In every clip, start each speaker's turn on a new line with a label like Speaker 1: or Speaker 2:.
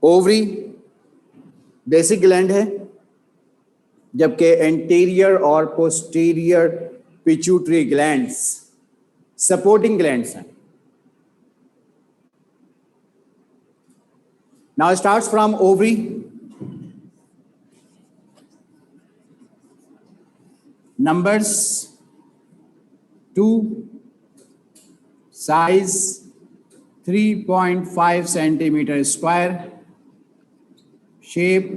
Speaker 1: Ovary basic gland है, जबकि anterior और posterior pituitary glands supporting glands हैं. Now starts from ovary. Numbers 2, size 3.5 centimeter square, shape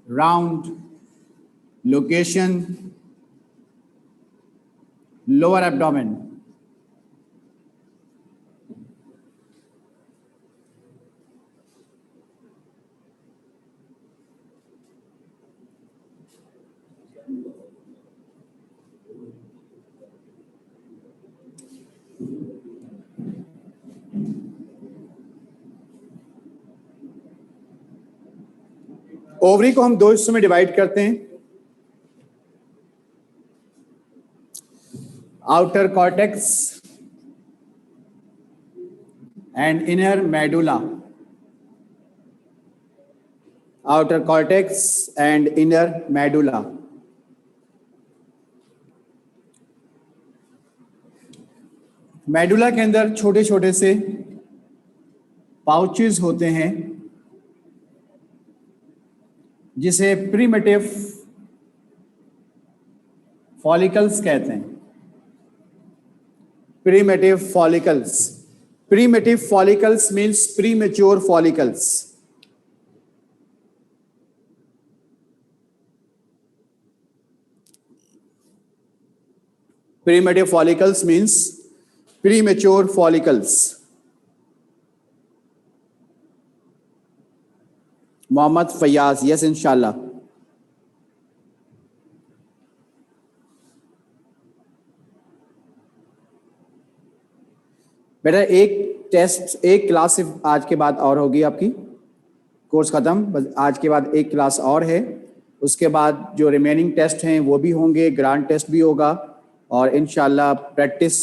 Speaker 1: round, location lower abdomen. Ovary को हम दो हिस्सों में डिवाइड करते हैं. Outer cortex and inner medulla. Outer cortex and inner medulla. Medulla के अंदर छोटे छोटे से पाउचेस होते हैं जिसे प्रीमेटिव फॉलिकल्स कहते हैं. Primitive follicles. Primitive follicles means premature follicles. Primitive follicles means premature follicles. Mohammad Fayaz, yes इंशाल्लाह. बेटा एक टेस्ट, एक क्लास सिर्फ आज के बाद और होगी आपकी. कोर्स खत्म, बस आज के बाद एक क्लास और है. उसके बाद जो रिमेनिंग टेस्ट हैं वो भी होंगे, ग्रांड टेस्ट भी होगा और इंशाल्लाह प्रैक्टिस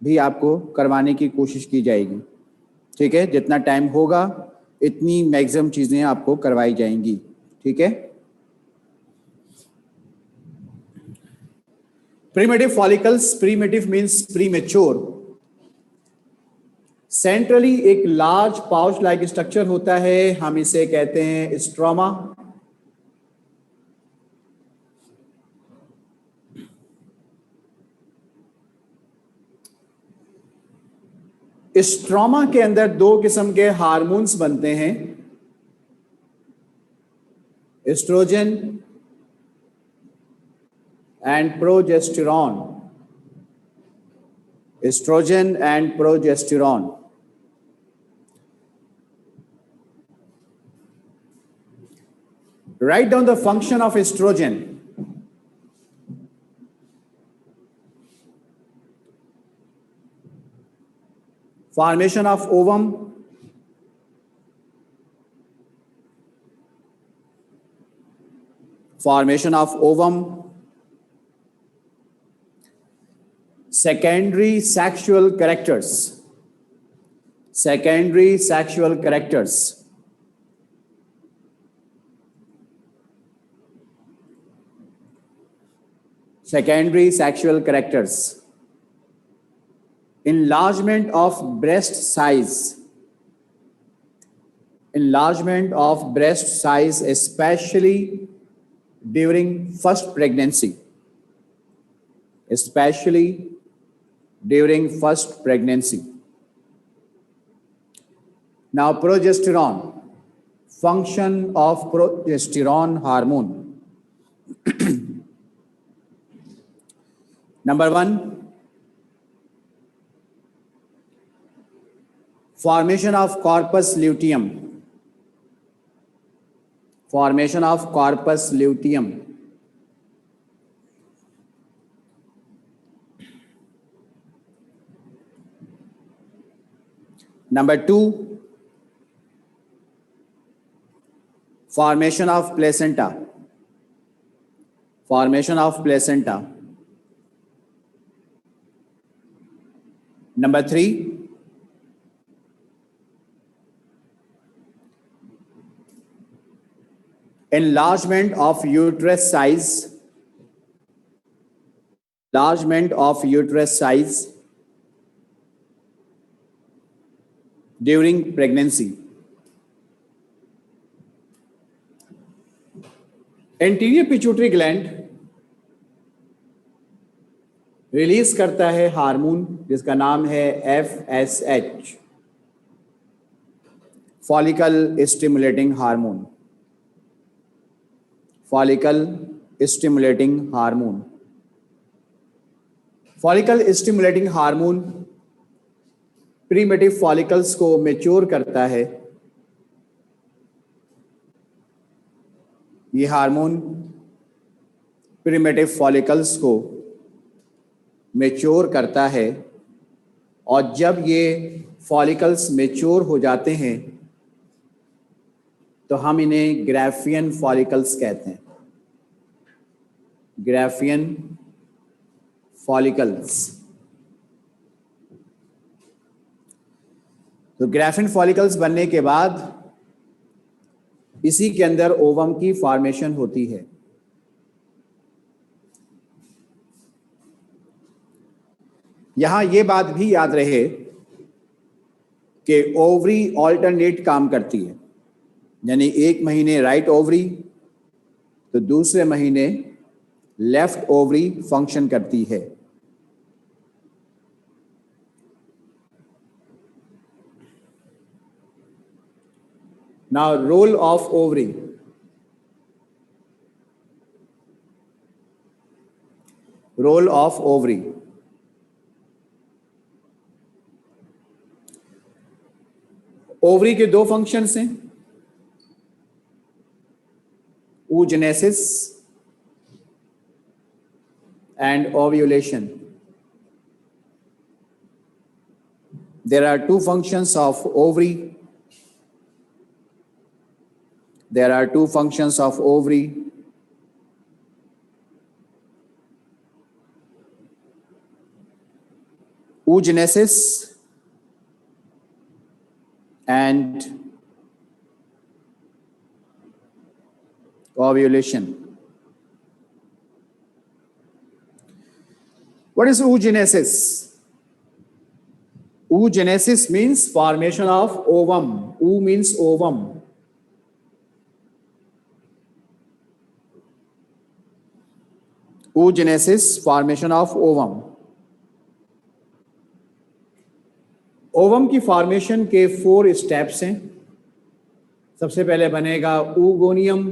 Speaker 1: भी आपको करवाने की कोशिश की जाएगी. ठीक है, जितना टाइम होगा इतनी मैक्सिमम चीजें आपको करवाई जाएंगी. ठीक है. Primitive follicles. Primitive means premature. Centrally एक लार्ज पाउच लाइक स्ट्रक्चर होता है, हम इसे कहते हैं स्ट्रोमा. स्ट्रोमा के अंदर दो किस्म के हार्मोन्स बनते हैं, estrogen and progesterone. Estrogen and progesterone. Write down the function of estrogen. Formation of ovum, formation of ovum, secondary sexual characters, secondary sexual characters, secondary sexual characters, enlargement of breast size, enlargement of breast size especially during first pregnancy, especially during first pregnancy. Now progesterone, function of progesterone hormone. Number 1, formation of corpus luteum. Formation of corpus luteum. Number 2, formation of placenta. Formation of placenta. Number 3, enlargement of uterus size, enlargement of uterus size during pregnancy. Anterior pituitary gland release करता है hormone जिसका नाम है FSH, follicle stimulating hormone, follicle stimulating hormone. Follicle stimulating hormone primitive follicles को mature करता है। ये hormone primitive follicles को मैच्योर करता है और जब ये फॉलिकल्स मैच्योर हो जाते हैं तो हम इन्हें ग्राफियन फॉलिकल्स कहते हैं। Graafian follicles. तो ग्राफियन फॉलिकल्स बनने के बाद इसी के अंदर ओवम की फॉर्मेशन होती है। यहां यह बात भी याद रहे कि ओवरी ऑल्टरनेट काम करती है, यानी एक महीने राइट ओवरी तो दूसरे महीने लेफ्ट ओवरी फंक्शन करती है। Now role of ovary. Role of ovary. Ovary के दो फंक्शंस हैं, oogenesis and ovulation. There are two functions of ovary. There are two functions of ovary. Oogenesis and ovulation. What is oogenesis? Oogenesis means formation of ovum. Oo means ovum. oogenesis, formation of ovum. Ovum की formation के 4 steps हैं। सबसे पहले बनेगा oogoनियम,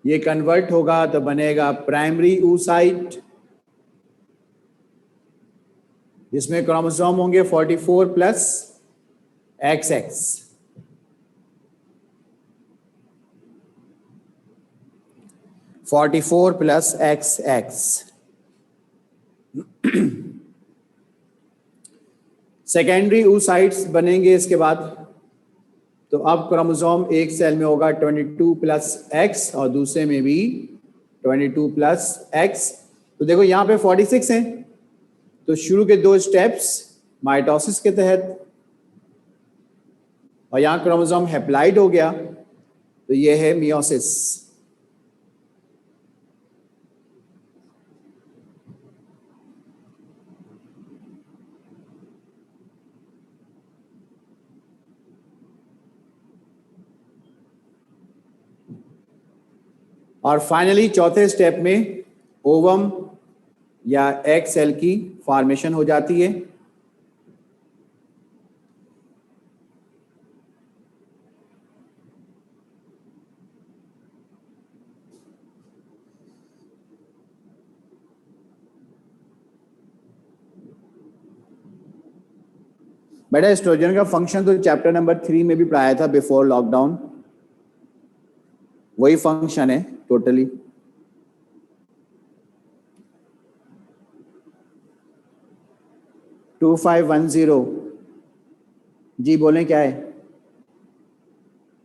Speaker 1: ये convert होगा तो बनेगा प्राइमरी oocyte, जिसमें क्रोमोसोम होंगे 44 plus XX। (44 plus XX). Secondary oocytes बनेंगे इसके बाद। तो अब क्रोमोसोम एक सेल में होगा 22 प्लस X और दूसरे में भी 22 प्लस X। तो देखो यहाँ पे 46 हैं, तो शुरू के 2 स्टेप्स माइटोसिस के तहत, और यहाँ क्रोमोसोम हैप्लाइड हो गया तो ये है मियोसिस। और फाइनली चौथे स्टेप में ओवम या एग सेल की फॉर्मेशन हो जाती है। बेटा एस्ट्रोजन का फंक्शन तो चैप्टर नंबर 3 में भी पढ़ाया था, बिफोर लॉकडाउन। वही फंक्शन है टोटली। टू 2510 जी, बोलें क्या है,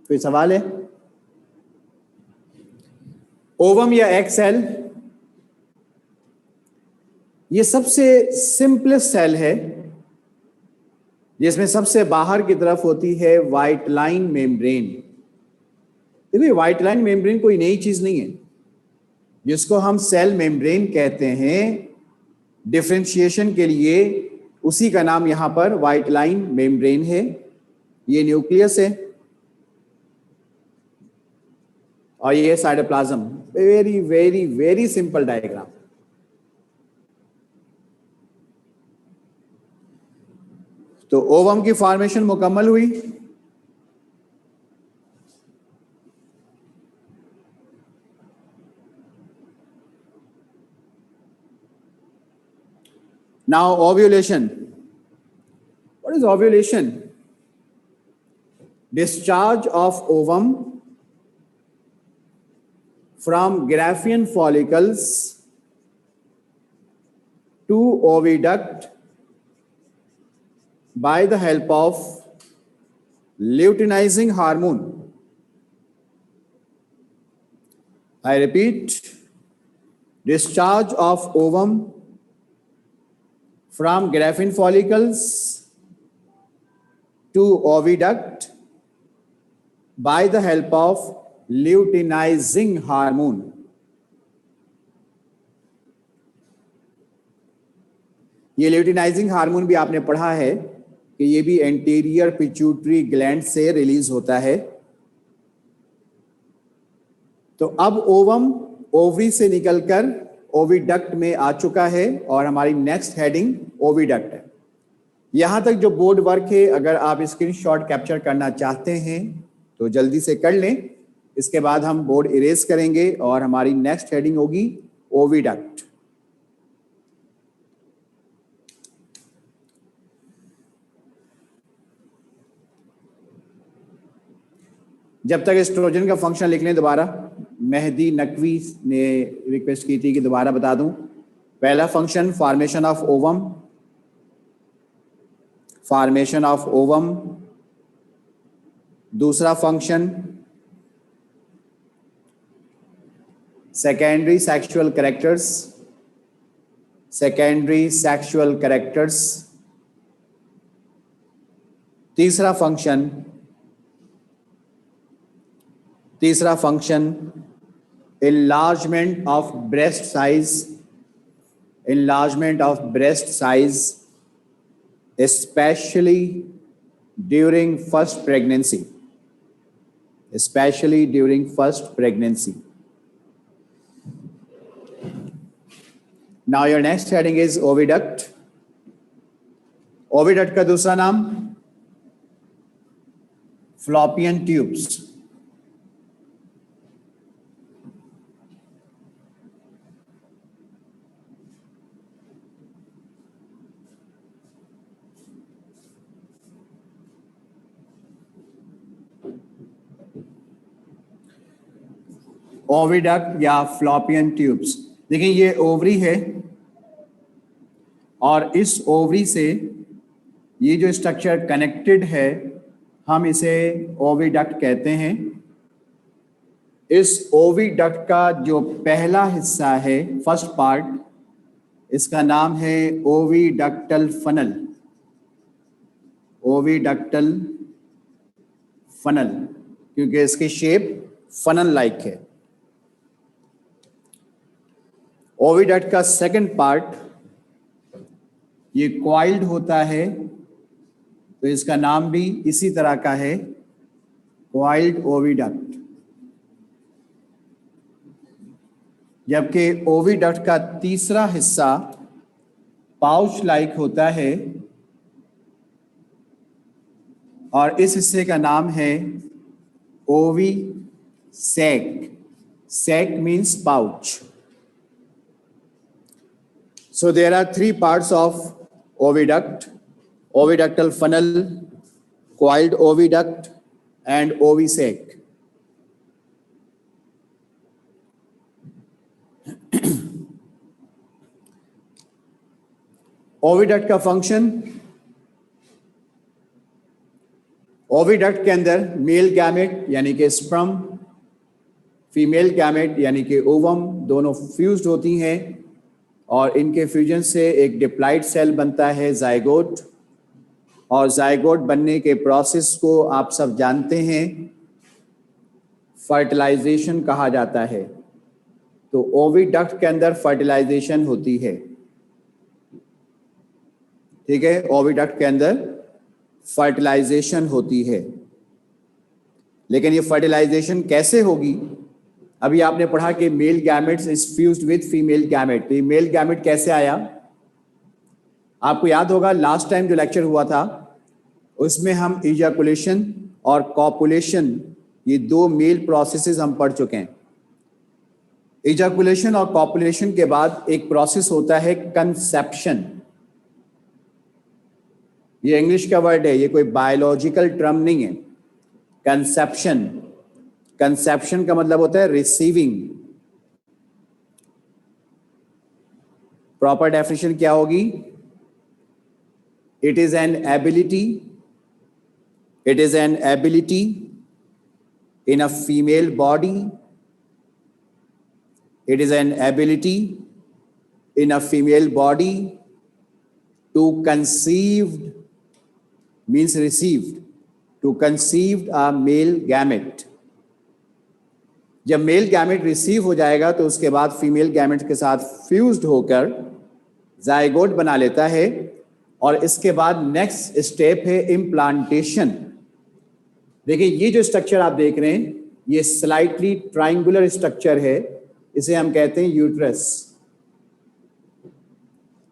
Speaker 1: कोई सवाल है? ओवम या एग सेल ये सबसे सिंपलेस्ट सेल है, जिसमें सबसे बाहर की तरफ होती है व्हाइट लाइन मेम्ब्रेन। देखिए व्हाइट लाइन मेम्ब्रेन कोई नई चीज नहीं है, जिसको हम सेल मेम्ब्रेन कहते हैं डिफरेंशिएशन के लिए, उसी का नाम यहां पर व्हाइट लाइन मेम्ब्रेन है। ये न्यूक्लियस है और ये cytoplasm. Very very very simple diagram. तो ओवम की फॉर्मेशन मुकम्मल हुई। Now ovulation. What is ovulation? Discharge of ovum from Graafian follicles to oviduct by the help of luteinizing hormone. I repeat, discharge of ovum from Graafian follicles to oviduct by the help of luteinizing hormone. ये luteinizing hormone भी आपने पढ़ा है कि ये भी anterior pituitary gland से release होता है। तो अब ओवम ओवरी से निकलकर ओविडक्ट में आ चुका है और हमारी नेक्स्ट हेडिंग ओविडक्ट है। यहां तक जो बोर्ड वर्क है, अगर आप स्क्रीनशॉट कैप्चर करना चाहते हैं तो जल्दी से कर लें। इसके बाद हम बोर्ड इरेज करेंगे और हमारी नेक्स्ट हेडिंग होगी ओविडक्ट। जब तक एस्ट्रोजन का फंक्शन लिख लें दोबारा, मेहदी नकवी ने रिक्वेस्ट की थी कि दोबारा बता दूं। पहला function formation of ovum, formation of ovum. दूसरा function secondary sexual characters, secondary sexual characters. तीसरा function enlargement of breast size, enlargement of breast size, especially during first pregnancy, especially during first pregnancy. Now your next heading is oviduct. Oviduct का दूसरा नाम fallopian tubes। Oviduct या फ्लॉपियन tubes. देखिए ये ovary है और इस ओवरी से ये जो स्ट्रक्चर कनेक्टेड है हम इसे ओविडक्ट कहते हैं। इस ओविडक्ट का जो पहला हिस्सा है, फर्स्ट पार्ट, इसका नाम है ओविडक्टल फनल। ओविडक्टल फनल क्योंकि इसकी शेप फनल लाइक है। ओविडक्ट का सेकंड पार्ट ये कॉइल्ड होता है, तो इसका नाम भी इसी तरह का है, कॉइल्ड ओविडक्ट। जबकि ओविडक्ट का तीसरा हिस्सा पाउच लाइक होता है और इस हिस्से का नाम है ovisac. Sac means pouch. So there are three parts of oviduct: oviductal funnel, coiled oviduct, and ovisac. Oviduct का फंक्शन, ओविडक्ट के अंदर मेल गैमेट यानी कि स्पर्म, फीमेल गैमेट यानी कि ओवम दोनों फ्यूज्ड होती हैं और इनके फ्यूजन से एक डिप्लॉइड सेल बनता है जाइगोट। और जाइगोट बनने के प्रोसेस को आप सब जानते हैं। फर्टिलाइजेशन कहा जाता है। तो ओविडक्ट के अंदर फर्टिलाइजेशन होती है, ठीक है, ओविडक्ट के अंदर फर्टिलाइजेशन होती है। लेकिन ये फर्टिलाइजेशन कैसे होगी? अभी आपने पढ़ा कि male gametes is fused with female gamete. तो ये मेल गैमेट कैसे आया? आपको याद होगा लास्ट टाइम जो लेक्चर हुआ था उसमें हम इजैकुलेशन और कॉपुलेशन, ये दो मेल प्रोसेसेस हम पढ़ चुके हैं। इजैकुलेशन और कॉपुलेशन के बाद एक प्रोसेस होता है कंसेप्शन। ये इंग्लिश का वर्ड है, ये कोई बायोलॉजिकल टर्म नहीं है। कंसेप्शन, कंसेप्शन का मतलब होता है रिसीविंग। प्रॉपर डेफिनेशन क्या होगी? It is an ability, it is an ability in a female body, it is an ability in a female body to conceived, means received, to conceived a male gamete. जब male gamete receive हो जाएगा तो उसके बाद female gamete के साथ fused होकर zygote बना लेता है, और इसके बाद नेक्स्ट स्टेप है इम्प्लांटेशन। देखिए ये जो स्ट्रक्चर आप देख रहे हैं ये स्लाइटली ट्राइंगुलर स्ट्रक्चर है, इसे हम कहते हैं uterus.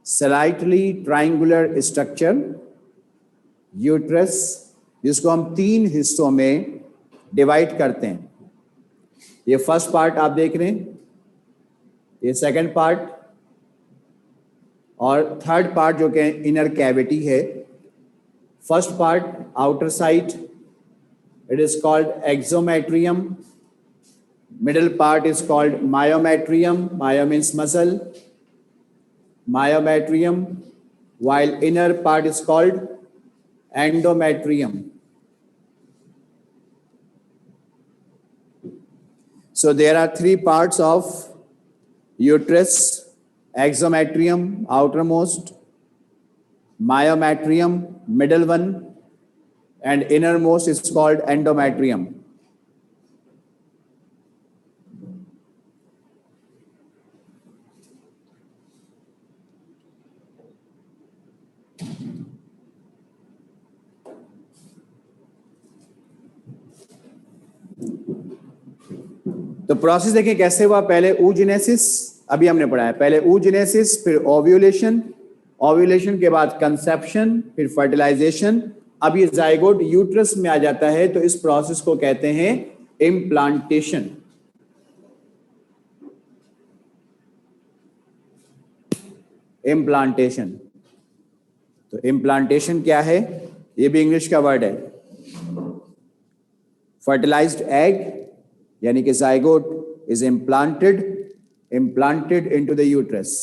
Speaker 1: Slightly triangular structure uterus, जिसको हम 3 हिस्सों में डिवाइड करते हैं। ये फर्स्ट पार्ट आप देख रहे हैं, ये सेकंड पार्ट, और थर्ड पार्ट जो कि इनर कैविटी है। First part outer side, it is called exometrium. Middle part is called myometrium. Myo means muscle, myometrium, while inner part is called endometrium. So there are 3 parts of uterus: exometrium, outermost; myometrium, middle one; and innermost is called endometrium. तो process देखिए कैसे हुआ। पहले oogenesis, अभी हमने पढ़ा है, पहले oogenesis, फिर ओव्यूलेशन, ओव्यूलेशन के बाद कंसेप्शन, फिर फर्टिलाइजेशन। अब ये जाइगोट यूट्रस में आ जाता है, तो इस प्रोसेस को कहते हैं इम्प्लांटेशन। इम्प्लांटेशन, तो इम्प्लांटेशन क्या है? ये भी इंग्लिश का वर्ड है। फर्टिलाइज्ड एग यानी कि zygote is implanted into the uterus.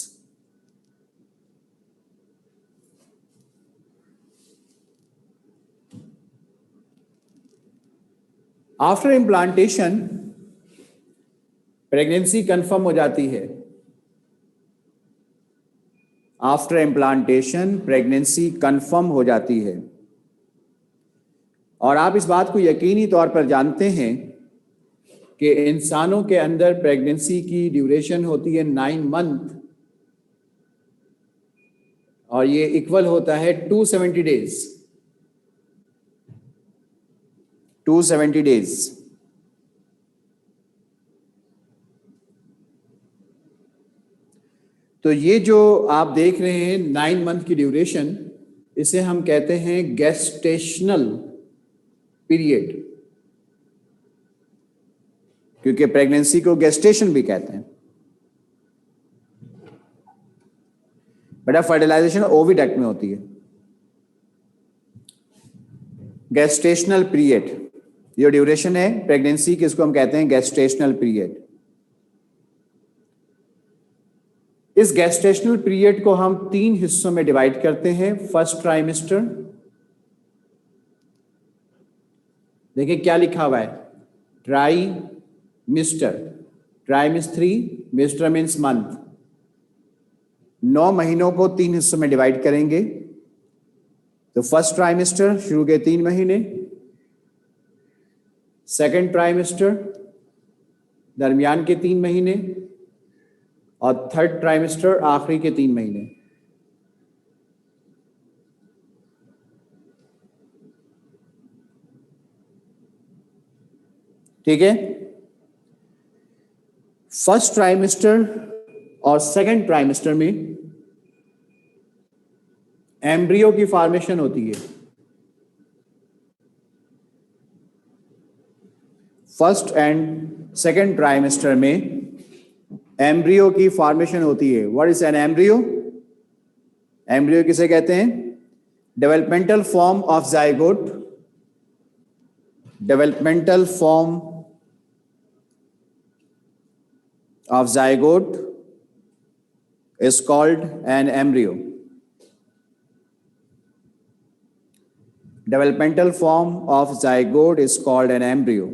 Speaker 1: After implantation pregnancy confirm हो जाती है। आफ्टर इम्प्लांटेशन प्रेगनेंसी कंफर्म हो जाती है, और आप इस बात को यकीनी तौर पर जानते हैं कि इंसानों के अंदर प्रेगनेंसी की ड्यूरेशन होती है 9 मंथ, और ये इक्वल होता है 270 डेज। 270 डेज। तो ये जो आप देख रहे हैं 9 मंथ की ड्यूरेशन, इसे हम कहते हैं गेस्टेशनल पीरियड, क्योंकि प्रेगनेंसी को गेस्टेशन भी कहते हैं। बेटा फर्टिलाइजेशन ओविडक्ट में होती है। गेस्टेशनल पीरियड ये ड्यूरेशन है प्रेगनेंसी की, इसको हम कहते हैं गेस्टेशनल पीरियड। इस गेस्टेशनल पीरियड को हम 3 हिस्सों में डिवाइड करते हैं। फर्स्ट ट्राइमेस्टर, देखिए क्या लिखा हुआ है, trimester. Try means 3, mister means month. 9 महीनों को 3 हिस्सों में डिवाइड करेंगे। तो फर्स्ट ट्राइमेस्टर शुरू के 3 महीने, सेकेंड ट्राइमेस्टर दरमियान के 3 महीने और थर्ड ट्राइमेस्टर आखिरी के 3 महीने। ठीक है, फर्स्ट ट्राइमेस्टर और सेकंड ट्राइमेस्टर में एम्ब्रियो की फॉर्मेशन होती है। फर्स्ट एंड सेकंड ट्राइमेस्टर में एम्ब्रियो की फॉर्मेशन होती है। What is an embryo? Embryo किसे कहते हैं? Developmental form of zygote. Developmental form of zygote is called an embryo. Developmental form of zygote is called an embryo.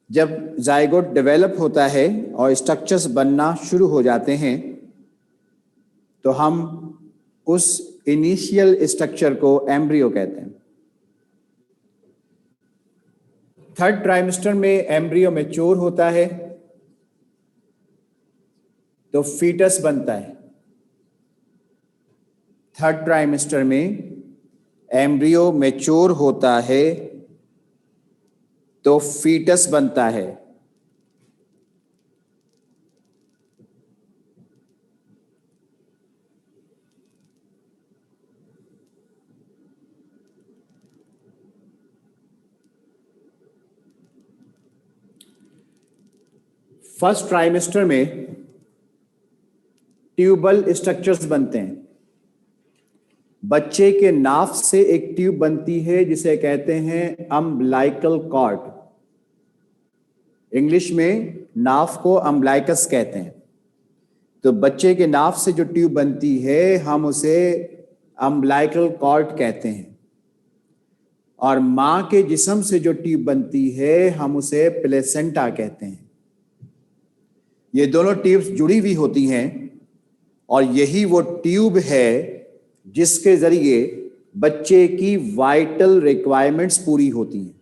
Speaker 1: जब zygote develop होता है और स्ट्रक्चर्स बनना शुरू हो जाते हैं तो हम उस इनिशियल स्ट्रक्चर को एम्ब्रियो कहते हैं। थर्ड ट्राइमेस्टर में एम्ब्रियो मैच्योर होता है तो फीटस बनता है। थर्ड ट्राइमेस्टर में एम्ब्रियो मैच्योर होता है तो फीटस बनता है। फर्स्ट ट्राइमेस्टर में ट्यूबल स्ट्रक्चर्स बनते हैं। बच्चे के नाफ से एक ट्यूब बनती है जिसे कहते हैं अम्बलाइकल कॉर्ड। इंग्लिश में नाफ को अम्बलाइकस कहते हैं। तो बच्चे के नाफ से जो ट्यूब बनती है हम उसे अम्बलाइकल कॉर्ड कहते हैं, और मां के जिस्म से जो ट्यूब बनती है हम उसे प्लेसेंटा कहते हैं। ये दोनों ट्यूब्स जुड़ी हुई होती हैं और यही वो ट्यूब है जिसके जरिए बच्चे की वाइटल रिक्वायरमेंट्स पूरी होती हैं।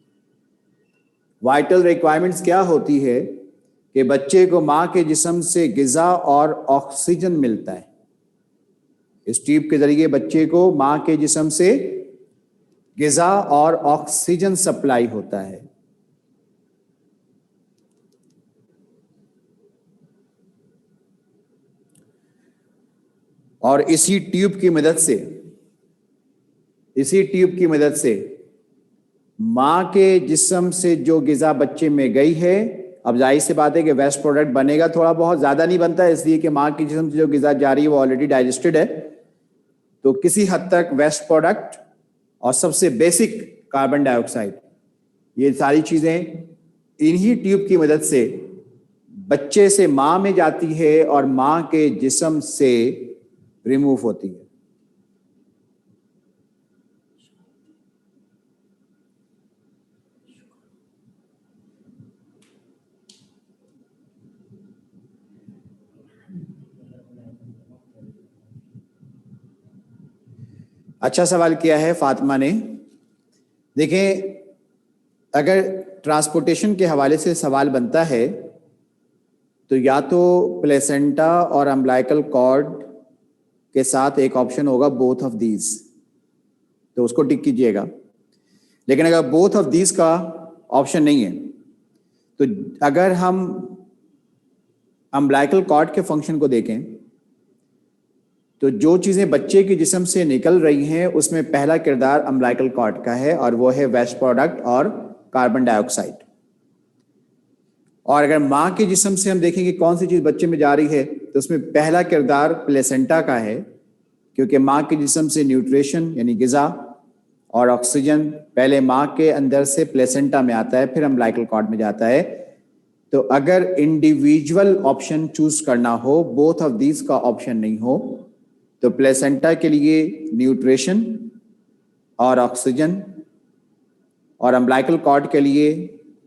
Speaker 1: वाइटल रिक्वायरमेंट्स क्या होती है कि बच्चे को मां के जिस्म से ग़िज़ा और ऑक्सीजन मिलता है। इस ट्यूब के जरिए बच्चे को मां के जिस्म से ग़िज़ा और ऑक्सीजन सप्लाई होता है। और इसी ट्यूब की मदद से मां के जिस्म से जो ग़िज़ा बच्चे में गई है, अब जाहिर सी बात है कि वेस्ट प्रोडक्ट बनेगा, थोड़ा बहुत ज़्यादा नहीं बनता है, इसलिए कि मां के जिस्म से जो ग़िज़ा जा रही है वो ऑलरेडी डाइजेस्टेड है। तो किसी हद तक वेस्ट प्रोडक्ट और सबसे बेसिक कार्बन डाइऑक्साइड, ये सारी चीज़ें इन्हीं ट्यूब की मदद से बच्चे से मां में जाती है और मां के जिस्म से रिमूव होती है। अच्छा सवाल किया है फातिमा ने। देखें, अगर ट्रांसपोर्टेशन के हवाले से सवाल बनता है तो या तो प्लेसेंटा और अम्बलाइकल कॉर्ड के साथ एक ऑप्शन होगा बोथ ऑफ दीज, तो उसको टिक कीजिएगा। लेकिन अगर बोथ ऑफ दीज का ऑप्शन नहीं है तो अगर हम अम्बलाइकल कॉर्ड के फंक्शन को देखें तो जो चीज़ें बच्चे के जिस्म से निकल रही हैं उसमें पहला किरदार अम्बलाइकल कॉर्ड का है और वो है वेस्ट प्रोडक्ट और कार्बन डाइऑक्साइड। और अगर मां के जिस्म से हम देखें कि कौन सी चीज़ बच्चे में जा रही है तो उसमें पहला किरदार प्लेसेंटा का है, क्योंकि मां के जिस्म से न्यूट्रिशन यानी ग़िज़ा और ऑक्सीजन पहले मां के अंदर से प्लेसेंटा में आता है, फिर अम्बलाइकल कॉर्ड में जाता है। तो अगर इंडिविजुअल ऑप्शन चूज करना हो, बोथ ऑफ दीज का ऑप्शन नहीं हो, तो प्लेसेंटा के लिए न्यूट्रिशन और ऑक्सीजन और अम्बलाइकल कॉर्ड के लिए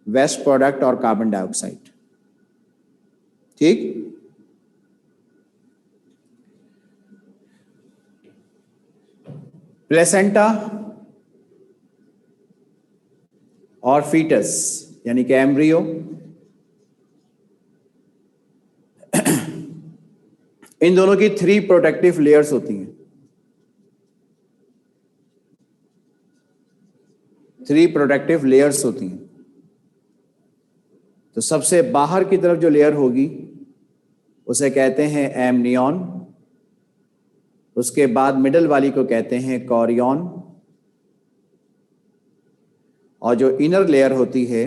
Speaker 1: वेस्ट प्रोडक्ट और कार्बन डाइऑक्साइड। ठीक, प्लेसेंटा और फीटस यानी कि एम्ब्रियो, इन दोनों की 3 प्रोटेक्टिव लेयर्स होती हैं। 3 प्रोटेक्टिव लेयर्स होती हैं। तो सबसे बाहर की तरफ जो लेयर होगी उसे कहते हैं एमनियॉन, उसके बाद मिडल वाली को कहते हैं कॉरियन, और जो इनर लेयर होती है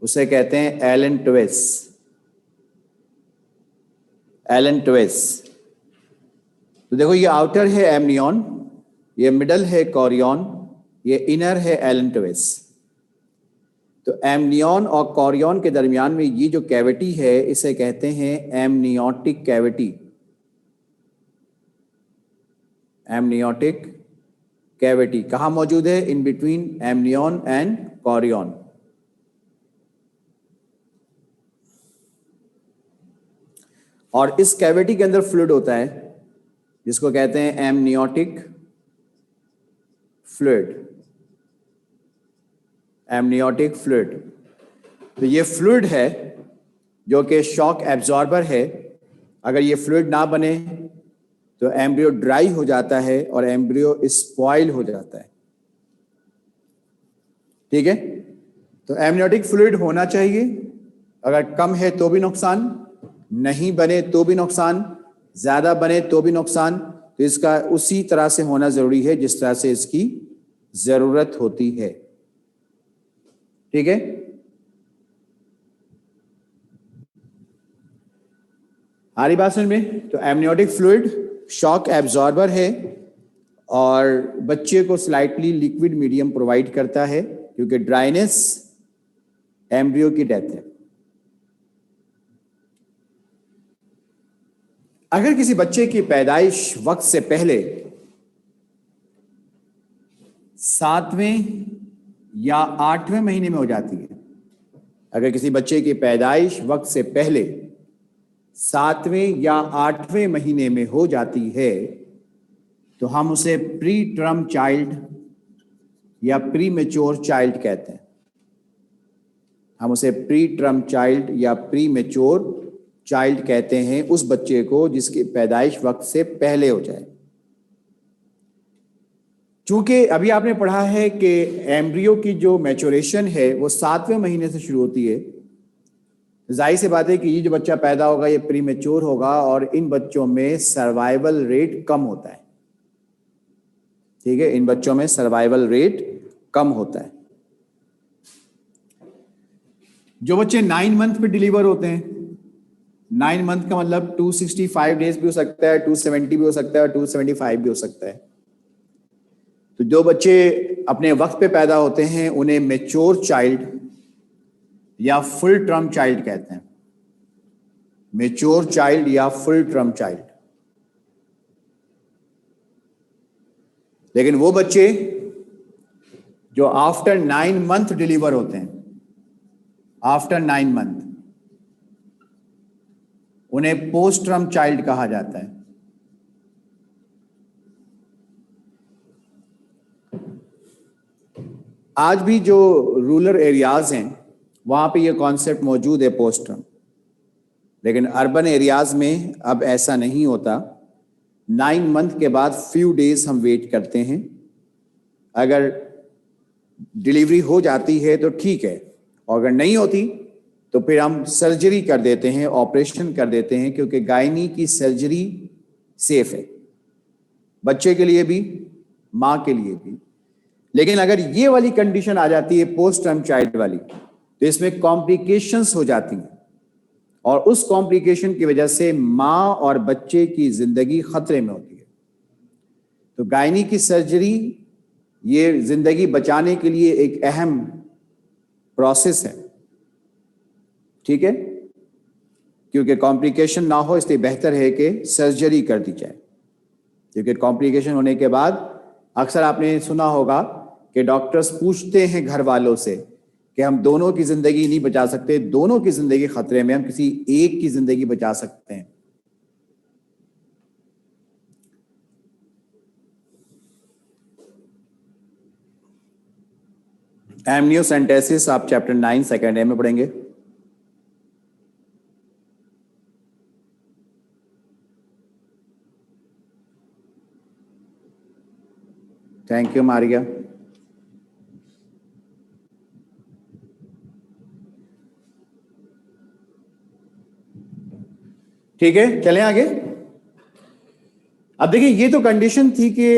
Speaker 1: उसे कहते हैं एलेंटोइस। एलेंटोइस। तो देखो, ये आउटर है एमनियॉन, ये मिडल है कॉरियन, ये इनर है एलेंटोइस। तो एमनियॉन और कॉरियन के दरमियान में ये जो कैविटी है इसे कहते हैं एमनियोटिक कैविटी। एमनियोटिक कैविटी कहाँ मौजूद है? In between amnion and chorion. और इस कैविटी के अंदर फ्लूइड होता है जिसको कहते हैं एमनियोटिक फ्लूइड। Amniotic fluid. तो ये फ्लूइड है जो कि शॉक एब्जॉर्बर है। अगर ये फ्लूइड ना बने तो एम्ब्रियो ड्राई हो जाता है और एम्ब्रियो स्पॉइल हो जाता है। ठीक है? तो एमनियोटिक फ्लूइड होना चाहिए। अगर कम है तो भी नुकसान, नहीं बने तो भी नुकसान, ज्यादा बने तो भी नुकसान। तो इसका उसी तरह से होना जरूरी है जिस तरह से इसकी जरूरत होती है। ठीक है? आ रही बात समझ में? तो एमनियोटिक फ्लूइड शॉक एब्जॉर्बर है और बच्चे को स्लाइटली लिक्विड मीडियम प्रोवाइड करता है, क्योंकि ड्राइनेस एम्ब्रियो की डेथ है। अगर किसी बच्चे की पैदाइश वक्त से पहले 7वें या 8वें महीने में हो जाती है, अगर किसी बच्चे की पैदाइश वक्त से पहले 7वें या 8वें महीने में हो जाती है तो हम उसे प्री टर्म चाइल्ड या प्री मेच्योर चाइल्ड कहते हैं। हम उसे प्री टर्म चाइल्ड या प्री मेच्योर चाइल्ड कहते हैं उस बच्चे को जिसकी पैदाइश वक्त से पहले हो जाए। चूंकि अभी आपने पढ़ा है कि एम्ब्रियो की जो मैच्योरेशन है वो 7वें महीने से शुरू होती है, जाहिर सी बात है कि ये जो बच्चा पैदा होगा ये प्री मेच्योर होगा और इन बच्चों में सर्वाइवल रेट कम होता है। ठीक है? इन बच्चों में सर्वाइवल रेट कम होता है। जो बच्चे 9 मंथ पे डिलीवर होते हैं, 9 मंथ का मतलब 265 डेज भी हो सकता है, 270 भी हो सकता है और 275 भी हो सकता है। तो जो बच्चे अपने वक्त पे पैदा होते हैं उन्हें मेच्योर चाइल्ड या फुल टर्म चाइल्ड कहते हैं। मेच्योर चाइल्ड या फुल टर्म चाइल्ड। लेकिन वो बच्चे जो आफ्टर 9 मंथ डिलीवर होते हैं, आफ्टर 9 मंथ, उन्हें पोस्ट टर्म चाइल्ड कहा जाता है। आज भी जो रूरल एरियाज हैं वहां पे ये कॉन्सेप्ट मौजूद है पोस्ट टर्म, लेकिन अर्बन एरियाज में अब ऐसा नहीं होता। 9 मंथ के बाद फ्यू डेज हम वेट करते हैं। अगर डिलीवरी हो जाती है तो ठीक है, और अगर नहीं होती तो फिर हम सर्जरी कर देते हैं, ऑपरेशन कर देते हैं, क्योंकि गायनी की सर्जरी सेफ है, बच्चे के लिए भी, माँ के लिए भी। लेकिन अगर ये वाली कंडीशन आ जाती है पोस्ट टर्म चाइल्ड वाली, तो इसमें कॉम्प्लिकेशंस हो जाती हैं और उस कॉम्प्लिकेशन की वजह से माँ और बच्चे की जिंदगी खतरे में होती है। तो गायनी की सर्जरी ये जिंदगी बचाने के लिए एक अहम प्रोसेस है। ठीक है? क्योंकि कॉम्प्लिकेशन ना हो इसलिए बेहतर है कि सर्जरी कर दी जाए, क्योंकि कॉम्प्लिकेशन होने के बाद अक्सर आपने सुना होगा कि डॉक्टर्स पूछते हैं घर वालों से कि हम दोनों की जिंदगी नहीं बचा सकते, दोनों की जिंदगी खतरे में, हम किसी एक की जिंदगी बचा सकते हैं। एमनियोसेंटेसिस आप चैप्टर 9 सेकेंड ए में पढ़ेंगे। Thank you Maria. ठीक है, चलें आगे। अब देखिए, ये तो कंडीशन थी कि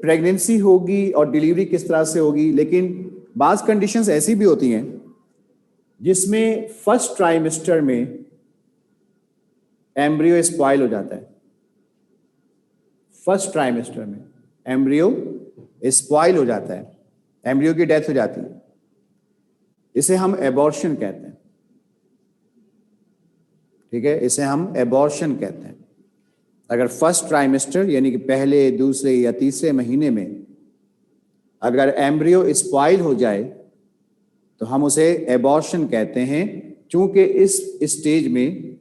Speaker 1: प्रेगनेंसी होगी और डिलीवरी किस तरह से होगी, लेकिन बाज़ कंडीशंस ऐसी भी होती हैं जिसमें फर्स्ट ट्राइमेस्टर में एम्ब्रियो स्पॉइल हो जाता है। फर्स्ट ट्राइमेस्टर में एम्ब्रियो स्पॉइल हो जाता है, एम्ब्रियो की डेथ हो जाती है। इसे हम एबॉर्शन कहते हैं। ठीक है, इसे हम एबॉर्शन कहते हैं। अगर फर्स्ट ट्राइमेस्टर यानी कि पहले, दूसरे या तीसरे महीने में अगर एम्ब्रियो स्पॉइल हो जाए तो हम उसे एबॉर्शन कहते हैं, क्योंकि इस स्टेज में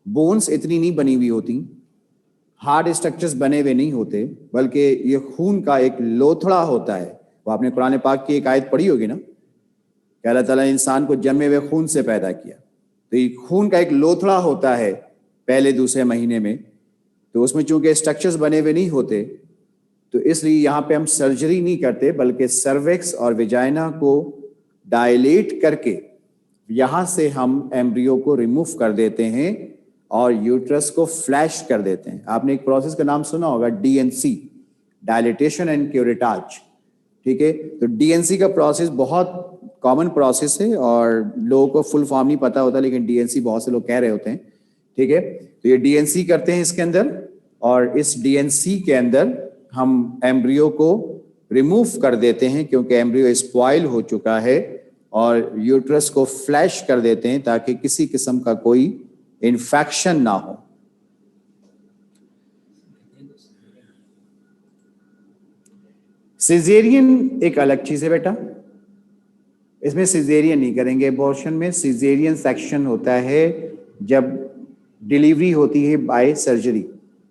Speaker 1: बोन्स इतनी नहीं बनी हुई होती, हार्ड स्ट्रक्चर्स बने हुए नहीं होते, बल्कि ये खून का एक लोथड़ा होता है। वो आपने कुरान पाक की एक आयत पढ़ी होगी ना कि अल्लाह ताला ने इंसान को जन्मे हुए खून से पैदा किया। तो ये खून का एक लोथड़ा होता है पहले दूसरे महीने में, तो उसमें चूंकि स्ट्रक्चर्स बने हुए नहीं होते, तो इसलिए यहाँ पे हम सर्जरी नहीं करते, बल्कि सर्विक्स और विजाइना को डायलेट करके यहाँ से हम एम्ब्रियो को रिमूव कर देते हैं और यूट्रस को फ्लैश कर देते हैं। आपने एक प्रोसेस का नाम सुना होगा, डीएनसी, डायलिटेशन एंड क्यूरेटाज। ठीक है, तो डीएनसी का प्रोसेस बहुत कॉमन प्रोसेस है और लोगों को फुल फॉर्म नहीं पता होता, लेकिन डीएनसी बहुत से लोग कह रहे होते हैं। ठीक है, तो ये डीएनसी करते हैं इसके अंदर, और इस डीएनसी के अंदर हम एम्ब्रियो को रिमूव कर देते हैं, क्योंकि एम्ब्रियो स्पॉइल हो चुका है, और यूट्रस को फ्लैश कर देते हैं ताकि किसी किस्म का कोई इन्फेक्शन ना हो। सिजेरियन एक अलग चीज है बेटा, इसमें सिजेरियन नहीं करेंगे। एबॉर्शन में सिजेरियन सेक्शन होता है जब डिलीवरी होती है बाय सर्जरी,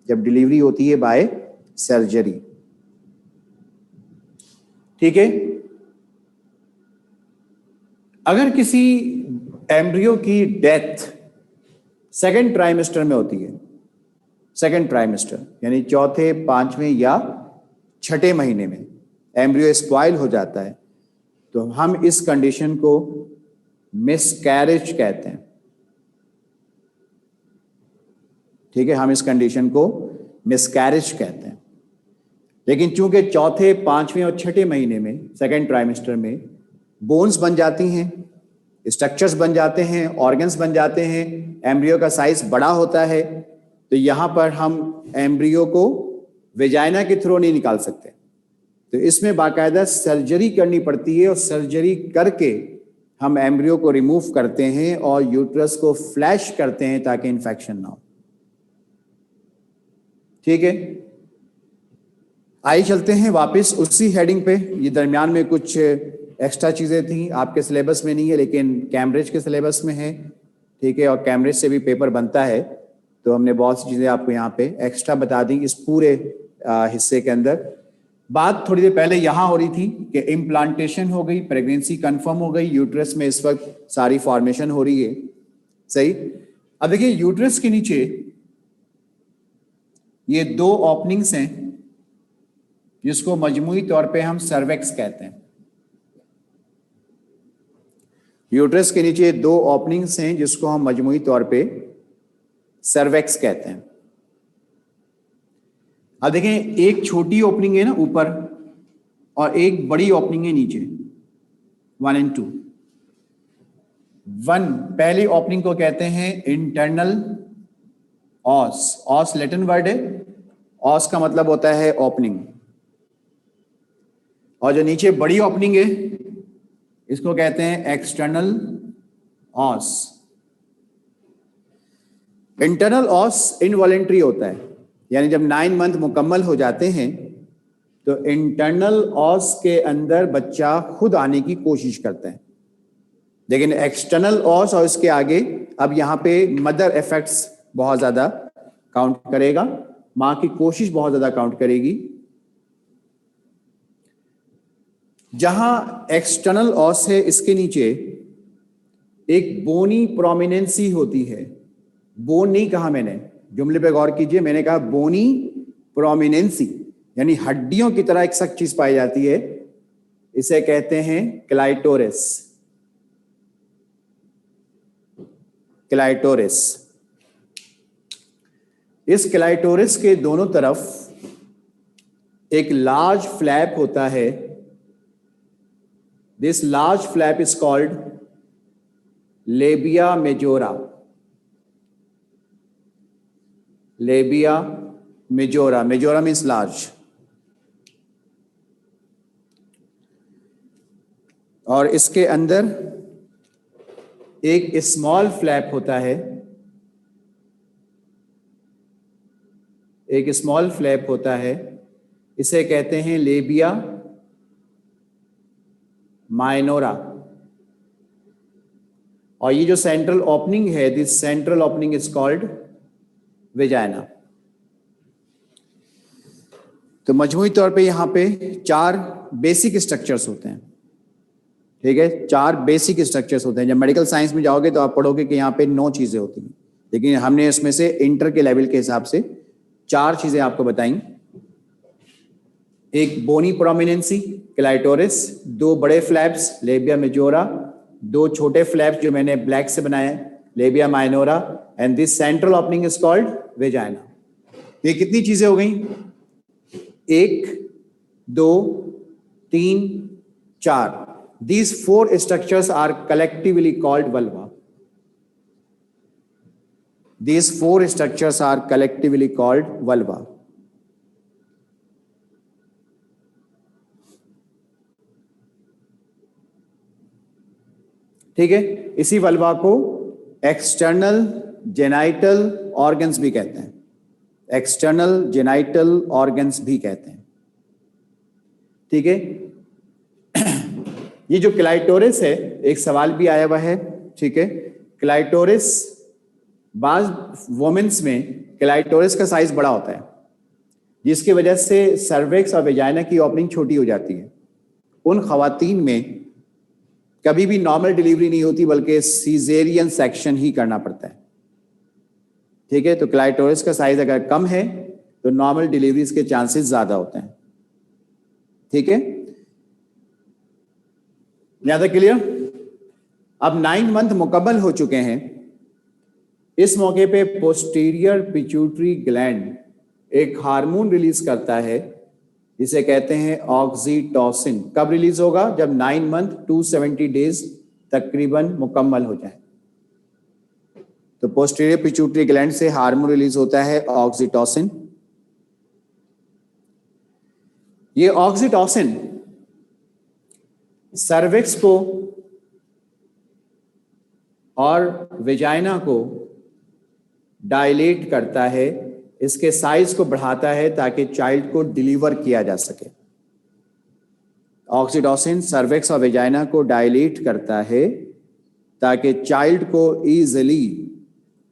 Speaker 1: जब डिलीवरी होती है बाय सर्जरी। ठीक है, अगर किसी एम्ब्रियो की डेथ सेकेंड ट्राइमेस्टर में होती है, सेकेंड ट्राइमेस्टर यानी चौथे, पांचवें या छठे महीने में एम्ब्रियो स्पॉइल हो जाता है, तो हम इस कंडीशन को मिसकैरेज कहते हैं। ठीक है, हम इस कंडीशन को मिसकैरेज कहते हैं। लेकिन चूंकि चौथे, पांचवें और छठे महीने में सेकेंड ट्राइमेस्टर में बोन्स बन जाती हैं, स्ट्रक्चर्स बन जाते हैं, ऑर्गन्स बन जाते हैं, एम्ब्रियो का साइज बड़ा होता है, तो यहां पर हम एम्ब्रियो को वेजाइना के थ्रू नहीं निकाल सकते। तो इसमें बाकायदा सर्जरी करनी पड़ती है, और सर्जरी करके हम एम्ब्रियो को रिमूव करते हैं और यूट्रस को फ्लैश करते हैं ताकि इन्फेक्शन ना हो। ठीक है, आइए चलते हैं वापस उसी हेडिंग पे। ये दरमियान में कुछ एक्स्ट्रा चीज़ें थी, आपके सिलेबस में नहीं है लेकिन कैम्ब्रिज के सिलेबस में है। ठीक है, और कैम्ब्रिज से भी पेपर बनता है, तो हमने बहुत सी चीज़ें आपको यहाँ पे एक्स्ट्रा बता दी इस पूरे हिस्से के अंदर। बात थोड़ी देर पहले यहाँ हो रही थी कि इम्प्लांटेशन हो गई, प्रेगनेंसी कंफर्म हो गई, यूट्रस में इस वक्त सारी फॉर्मेशन हो रही है। सही। अब देखिए, यूट्रस के नीचे ये दो ओपनिंग्स हैं जिसको मजमूई तौर पे हम सर्वेक्स कहते हैं। यूट्रस के नीचे दो ओपनिंग्स हैं जिसको हम मजमूई तौर पे सर्वेक्स कहते हैं। अब देखें, एक छोटी ओपनिंग है ना ऊपर, और एक बड़ी ओपनिंग है नीचे, 1 और 2। 1 पहली ओपनिंग को कहते हैं इंटरनल ऑस। ऑस लैटिन वर्ड है, ऑस का मतलब होता है ओपनिंग। और जो नीचे बड़ी ओपनिंग है इसको कहते हैं एक्सटर्नल ऑस। इंटरनल ऑस इनवॉलेंट्री होता है, यानी जब 9 मंथ मुकम्मल हो जाते हैं तो इंटरनल ऑस के अंदर बच्चा खुद आने की कोशिश करता है। लेकिन एक्सटर्नल ऑस और इसके आगे अब यहाँ पे मदर इफेक्ट्स बहुत ज्यादा काउंट करेगा, माँ की कोशिश बहुत ज्यादा काउंट करेगी। जहां एक्सटर्नल ऑस है, इसके नीचे एक बोनी प्रोमिनेंसी होती है। बोन नहीं कहा मैंने, जुमले पे गौर कीजिए, मैंने कहा बोनी प्रोमिनेंसी, यानी हड्डियों की तरह एक सख्त चीज पाई जाती है, इसे कहते हैं क्लाइटोरिस। क्लाइटोरिस। इस क्लाइटोरिस के दोनों तरफ एक लार्ज फ्लैप होता है। This large flap is called labia majora. Labia majora, majora means large. और इसके अंदर एक स्मॉल फ्लैप होता है, एक स्मॉल फ्लैप होता है, इसे कहते हैं लेबिया माइनोरा। और ये जो सेंट्रल ओपनिंग है, this central opening is called vagina. तो मजमूई तौर पे यहां पे 4 बेसिक स्ट्रक्चर्स होते हैं, ठीक है, 4 बेसिक स्ट्रक्चर्स होते हैं। जब मेडिकल साइंस में जाओगे तो आप पढ़ोगे कि यहाँ पे 9 चीजें होती हैं, लेकिन हमने इसमें से इंटर के लेवल के हिसाब से 4 चीजें आपको बताई। एक बोनी प्रोमिनेंसी क्लाइटोरिस, 2 बड़े फ्लैप्स लेबिया मेजोरा, 2 छोटे फ्लैप्स जो मैंने ब्लैक से बनाए labia minora, and this central opening is called vagina. ये कितनी चीजें हो गई? 1 2 3 4। These 4 structures are collectively called vulva. These 4 structures are collectively called vulva. ठीक है, इसी वल्वा को एक्सटर्नल जेनाइटल ऑर्गन्स भी कहते हैं, एक्सटर्नल जेनाइटल ऑर्गन्स भी कहते हैं, ठीक है। ये जो क्लाइटोरिस है, एक सवाल भी आया हुआ है, ठीक है। क्लाइटोरिस, बाज वोमेन्स में क्लाइटोरिस का साइज बड़ा होता है, जिसकी वजह से सर्विक्स और वेजाइना की ओपनिंग छोटी हो जाती है। उन खवातीन में कभी भी नॉर्मल डिलीवरी नहीं होती, बल्कि सीजेरियन सेक्शन ही करना पड़ता है, ठीक है। तो क्लाइटोरिस का साइज अगर कम है तो नॉर्मल डिलीवरीज के चांसेस ज्यादा होते हैं, ठीक है। ज्यादा क्लियर? अब 9 मंथ मुकम्मल हो चुके हैं। इस मौके पे पोस्टीरियर पिट्यूटरी ग्लैंड एक हार्मोन रिलीज करता है, जिसे कहते हैं ऑक्सीटोसिन। कब रिलीज होगा? जब 9 मंथ 270 डेज तकरीबन मुकम्मल हो जाए, तो पोस्टीरियर पिट्यूटरी ग्लैंड से हार्मोन रिलीज होता है ऑक्सीटोसिन। ये ऑक्सीटोसिन सर्विक्स को और वेजाइना को डायलेट करता है, इसके साइज को बढ़ाता है ताकि चाइल्ड को डिलीवर किया जा सके। ऑक्सीटोसिन सर्विक्स और वेजाइना को डायलेट करता है ताकि चाइल्ड को इजीली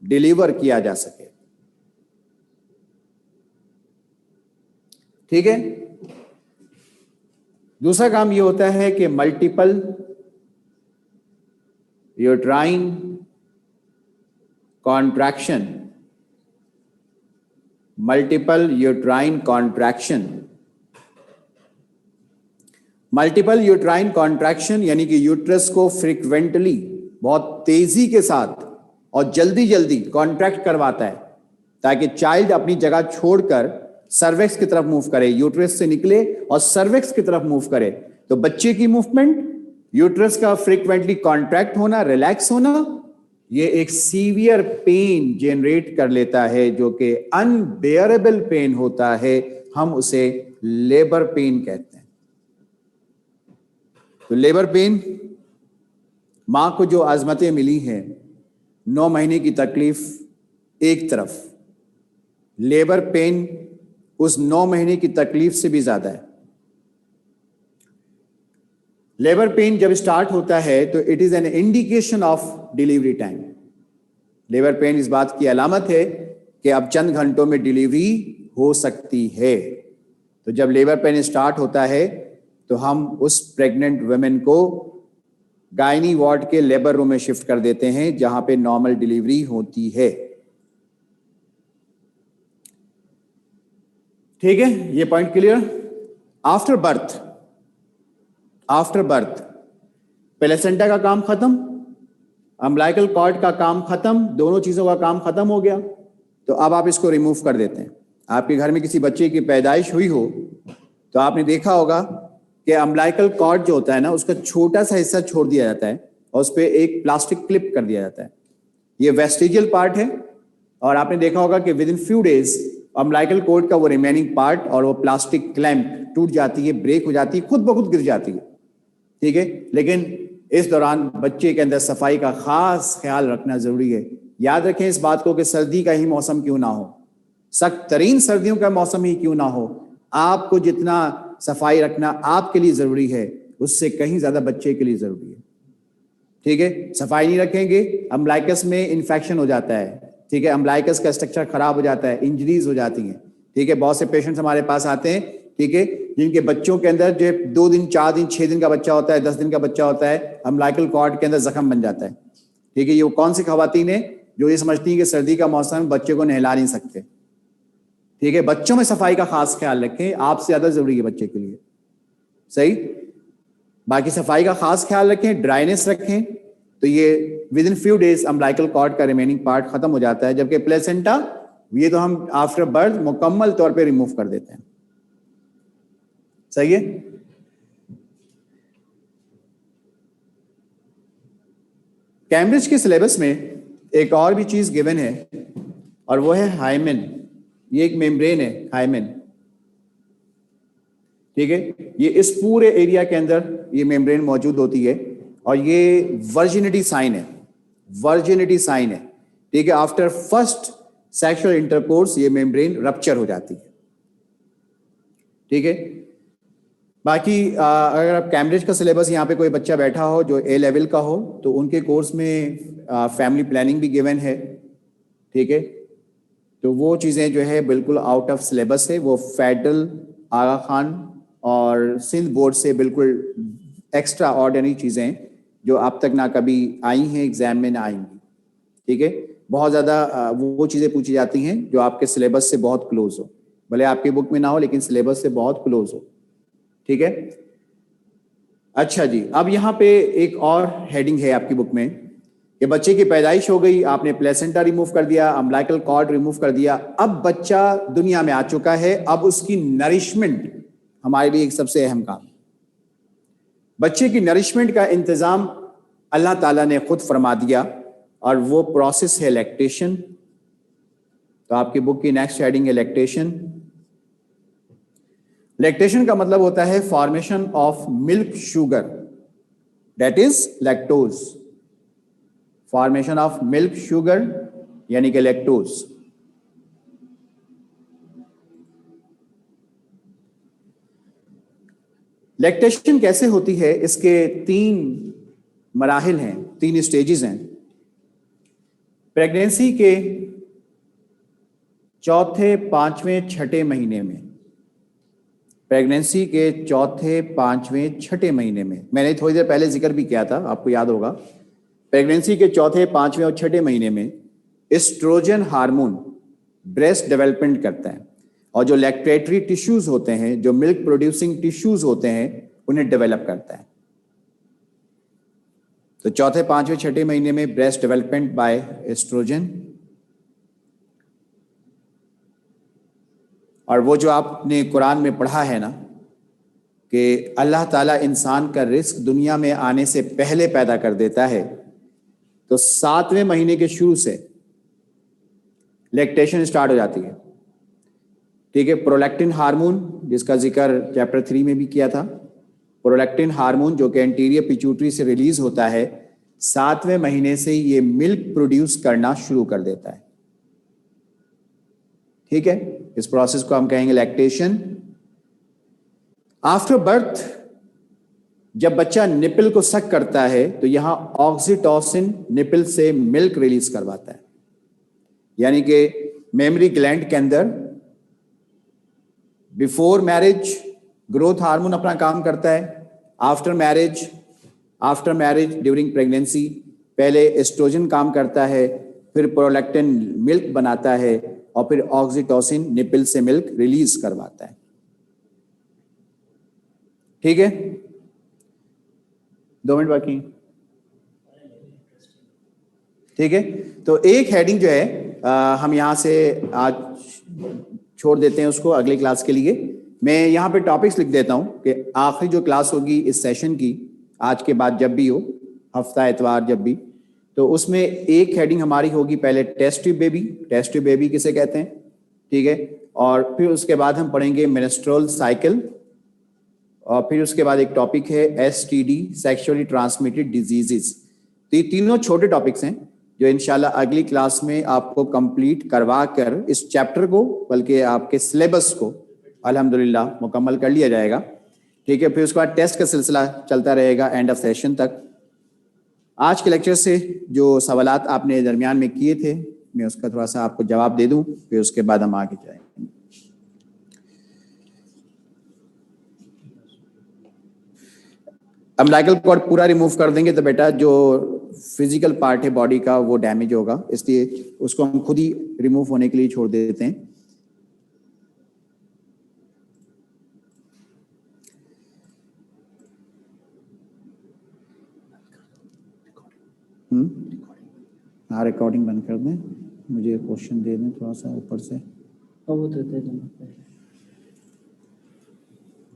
Speaker 1: डिलीवर किया जा सके, ठीक है। दूसरा काम यह होता है कि multiple uterine contraction, multiple uterine contraction, multiple uterine contraction यानी कि यूट्रस को फ्रीक्वेंटली, बहुत तेजी के साथ और जल्दी जल्दी कॉन्ट्रैक्ट करवाता है, ताकि चाइल्ड अपनी जगह छोड़कर सर्विक्स की तरफ मूव करे, यूट्रस से निकले और सर्विक्स की तरफ मूव करे। तो बच्चे की मूवमेंट, यूट्रस का फ्रीक्वेंटली कॉन्ट्रैक्ट होना, रिलैक्स होना, ये एक सीवियर पेन जनरेट कर लेता है, जो कि अनबेयरेबल पेन होता है। हम उसे लेबर पेन कहते हैं। तो लेबर पेन, मां को जो आजमतें मिली हैं, 9 महीने की तकलीफ एक तरफ, लेबर पेन उस 9 महीने की तकलीफ से भी ज्यादा है। लेबर पेन जब स्टार्ट होता है तो it is an indication of delivery time. Labour pain इस बात की अलामत है कि अब चंद घंटों में डिलीवरी हो सकती है। तो जब लेबर पेन स्टार्ट होता है तो हम उस प्रेग्नेंट वुमेन को गायनी वार्ड के लेबर रूम में शिफ्ट कर देते हैं जहां पे नॉर्मल डिलीवरी होती है। ठीक है, ये point clear. After birth placenta का काम खत्म, अम्बिलिकल कॉर्ड का काम खत्म, दोनों चीजों का काम खत्म हो गया। तो अब आप इसको रिमूव कर देते हैं। आपके घर में किसी बच्चे की पैदाइश हुई हो तो आपने देखा होगा कि अम्बिलिकल कॉर्ड जो होता है ना, उसका छोटा सा हिस्सा छोड़ दिया जाता है और उस पर एक प्लास्टिक क्लिप कर दिया जाता है। ये वेस्टिजियल पार्ट है और आपने देखा होगा कि within few days umbilical cord का वो रिमेनिंग पार्ट और वो प्लास्टिक क्लैंप टूट जाती है, ब्रेक हो जाती है, खुद ब खुद गिर जाती है। ठीक है, लेकिन इस दौरान बच्चे के अंदर सफाई का खास ख्याल रखना जरूरी है। याद रखें इस बात को कि सर्दी का ही मौसम क्यों ना हो, सख्त तरीन सर्दियों का मौसम ही क्यों ना हो, आपको जितना सफाई रखना आपके लिए जरूरी है उससे कहीं ज्यादा बच्चे के लिए जरूरी है। ठीक है, सफाई नहीं रखेंगे अम्बिलिकस में इन्फेक्शन हो जाता है। ठीक है, अम्बिलिकस का स्ट्रक्चर खराब हो जाता है, इंजरीज हो जाती हैं। ठीक है, बहुत से पेशेंट्स हमारे पास आते हैं, ठीक है, जिनके बच्चों के अंदर जो 2 दिन 4 दिन 6 दिन का बच्चा होता है, 10 दिन का बच्चा होता है, अम्बिलिकल कॉर्ड के अंदर जख्म बन जाता है। ठीक है, ये कौन सी खवातीन है जो ये समझती हैं कि सर्दी का मौसम बच्चे को नहला नहीं सकते। ठीक है, बच्चों में सफाई का खास ख्याल रखें, आपसे ज्यादा जरूरी है बच्चे के लिए। सही, बाकी सफाई का खास ख्याल रखें, ड्राइनेस रखें, तो ये within few days umbilical cord का रिमेनिंग पार्ट खत्म हो जाता है। जबकि प्लेसेंटा ये तो हम आफ्टर बर्थ मुकम्मल तौर पे रिमूव कर देते हैं। सही है। कैम्ब्रिज के सिलेबस में एक और भी चीज गिवन है और वो है हाइमेन। ये एक मेम्ब्रेन है, हाइमेन। ठीक है, ये इस पूरे एरिया के अंदर ये मेम्ब्रेन मौजूद होती है और ये वर्जिनिटी साइन है, वर्जिनिटी साइन है। ठीक है, आफ्टर फर्स्ट सेक्सुअल इंटरकोर्स ये मेम्ब्रेन रप्चर हो जाती है। ठीक है, बाकी अगर आप कैम्ब्रिज का सिलेबस यहाँ पे कोई बच्चा बैठा हो जो ए लेवल का हो तो उनके कोर्स में फैमिली प्लानिंग भी गिवन है। ठीक है, तो वो चीज़ें जो है बिल्कुल आउट ऑफ सिलेबस है, वो फेडरल, आगा खान और सिंध बोर्ड से बिल्कुल एक्स्ट्रा ऑर्डिनरी चीज़ें जो अब तक ना कभी आई हैं, एग्जाम में ना आएंगी। ठीक है, बहुत ज़्यादा वो चीज़ें पूछी जाती हैं जो आपके सिलेबस से बहुत क्लोज हो, भले आपकी बुक में ना हो लेकिन सिलेबस से बहुत क्लोज हो। ठीक है, अच्छा जी, अब यहाँ पे एक और हेडिंग है आपकी बुक में कि बच्चे की पैदाइश हो गई, आपने प्लेसेंटा रिमूव कर दिया, अम्बिलिकल कॉर्ड रिमूव कर दिया, अब बच्चा दुनिया में आ चुका है, अब उसकी नरिशमेंट हमारे लिए एक सबसे अहम काम है। बच्चे की नरिशमेंट का इंतजाम अल्लाह ताला ने खुद फरमा दिया और वो प्रोसेस है लैक्टेशन। तो आपकी बुक की नेक्स्ट हेडिंग है लैक्टेशन। लैक्टेशन का मतलब होता है formation of milk sugar, that is lactose. Formation of milk sugar यानी कि लैक्टोज। लैक्टेशन कैसे होती है, इसके 3 मराहिल हैं, 3 स्टेजेस हैं। प्रेगनेंसी के चौथे, 5वें, 6ठे महीने में, प्रेगनेंसी के चौथे, 5वें, 6ठे महीने में, मैंने थोड़ी देर पहले जिक्र भी किया था, आपको याद होगा। प्रेगनेंसी के चौथे, 5वें और 6ठे महीने में एस्ट्रोजन हार्मोन ब्रेस्ट डेवलपमेंट करता है और जो लैक्टेटरी टिश्यूज होते हैं, जो मिल्क प्रोड्यूसिंग टिश्यूज होते हैं, उन्हें डेवलप करता है। तो चौथे, 5वें, 6ठे महीने में ब्रेस्ट डेवलपमेंट बाय एस्ट्रोजन। और वो जो आपने कुरान में पढ़ा है ना कि अल्लाह ताला इंसान का रिस्क दुनिया में आने से पहले पैदा कर देता है, तो 7वें महीने के शुरू से लैक्टेशन स्टार्ट हो जाती है। ठीक है, प्रोलैक्टिन हार्मोन जिसका जिक्र चैप्टर 3 में भी किया था, प्रोलैक्टिन हार्मोन जो कि एंटीरियर पिट्यूटरी से रिलीज होता है, 7वें महीने से ये मिल्क प्रोड्यूस करना शुरू कर देता है। ठीक है, इस प्रोसेस को हम कहेंगे लैक्टेशन। आफ्टर बर्थ जब बच्चा निपल को सक करता है तो यहां ऑक्सीटोसिन निपल से मिल्क रिलीज करवाता है, यानी कि मेमरी ग्लैंड के अंदर बिफोर मैरिज ग्रोथ हार्मोन अपना काम करता है। आफ्टर मैरिज ड्यूरिंग प्रेगनेंसी पहले एस्ट्रोजन काम करता है, फिर प्रोलैक्टिन मिल्क बनाता है और फिर ऑक्सीटोसिन निपल से मिल्क रिलीज करवाता है। ठीक है, 2 मिनट बाकी। ठीक है, तो एक हेडिंग जो है हम यहां से आज छोड़ देते हैं उसको अगली क्लास के लिए। मैं यहाँ पे टॉपिक्स लिख देता हूँ कि आखिरी जो क्लास होगी इस सेशन की, आज के बाद जब भी हो, हफ्ता एतवार जब भी, तो उसमें एक हेडिंग हमारी होगी पहले test tube baby. Test tube baby किसे कहते हैं, ठीक है। और फिर उसके बाद हम पढ़ेंगे मेंस्ट्रुअल साइकिल, और फिर उसके बाद एक टॉपिक है STD, सेक्सुअली ट्रांसमिटेड डिजीजेस। तो ये तीनों छोटे टॉपिक्स हैं जो इंशाल्लाह अगली क्लास में आपको कंप्लीट करवा कर इस चैप्टर को, बल्कि आपके सिलेबस को अल्हम्दुलिल्लाह मुकम्मल कर लिया जाएगा। ठीक है, फिर उसके बाद टेस्ट का सिलसिला चलता रहेगा एंड ऑफ सेशन तक। आज के लेक्चर से जो सवालात आपने दरमियान में किए थे, मैं उसका थोड़ा सा आपको जवाब दे दूं, फिर उसके बाद हम आगे जाएंगे। अम्बिलिकल कॉर्ड पूरा रिमूव कर देंगे तो बेटा जो फिजिकल पार्ट है बॉडी का वो डैमेज होगा, इसलिए उसको हम खुद ही रिमूव होने के लिए छोड़ देते हैं। हाँ, रिकॉर्डिंग बंद कर दें, मुझे क्वेश्चन दे दें थोड़ा सा ऊपर से।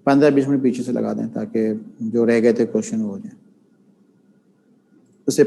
Speaker 1: 15-20 मिनट पीछे से लगा दें ताकि जो रह गए थे क्वेश्चन वो हो जाए। उससे